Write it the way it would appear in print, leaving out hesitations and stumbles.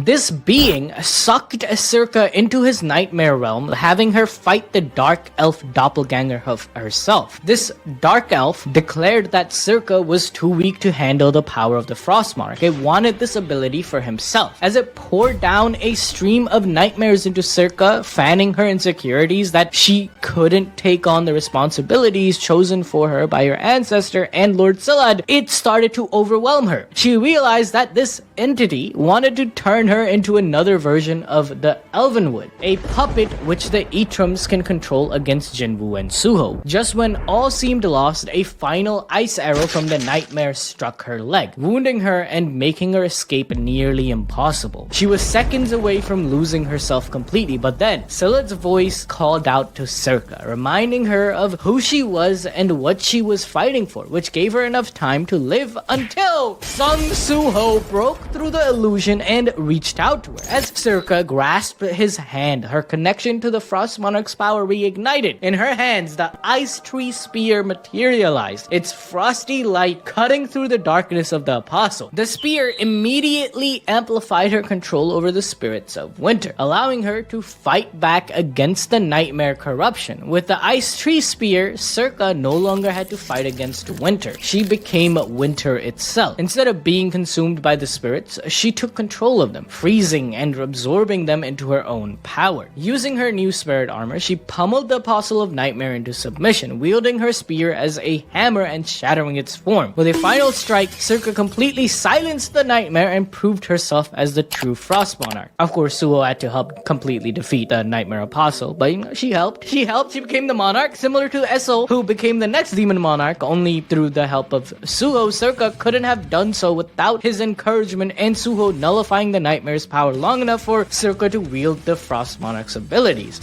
This being sucked Circa into his nightmare realm, having her fight the dark elf doppelganger of herself. This dark elf declared that Circa was too weak to handle the power of the Frost Monarch. It wanted this ability for himself. As it poured down a stream of nightmares into Circa, fanning her insecurities that she couldn't take on the responsibilities chosen for her by her ancestor and Lord Scyld, it started to overwhelm her. She realized that this entity wanted to turn her into another version of the Elvenwood, a puppet which the Etrums can control against Jinwoo and Suho. Just when all seemed lost, a final ice arrow from the nightmare struck her leg, wounding her and making her escape nearly impossible. She was seconds away from losing herself completely, but then Scyld's voice called out to Circa, reminding her of who she was and what she was fighting for, which gave her enough time to live until Sung Suho broke through the illusion and reached out to her. As Circa grasped his hand, her connection to the Frost Monarch's power reignited. In her hands, the Ice Tree Spear materialized, its frosty light cutting through the darkness of the Apostle. The spear immediately amplified her control over the spirits of winter, allowing her to fight back against the nightmare corruption. With the Ice Tree Spear, Circa no longer had to fight against winter. She became winter itself. Instead of being consumed by the spirits, she took control of them, freezing and absorbing them into her own power. Using her new spirit armor, she pummeled the Apostle of Nightmare into submission, wielding her spear as a hammer and shattering its form. With a final strike, Circa completely silenced the nightmare and proved herself as the true Frost Monarch. Of course, Suho had to help completely defeat the Nightmare Apostle, but she helped. She became the Monarch, similar to Esso, who became the next Demon Monarch only through the help of Suho. Circa couldn't have done so without his encouragement and Suho nullifying the Nightmare's power long enough for Circa to wield the Frost Monarch's abilities.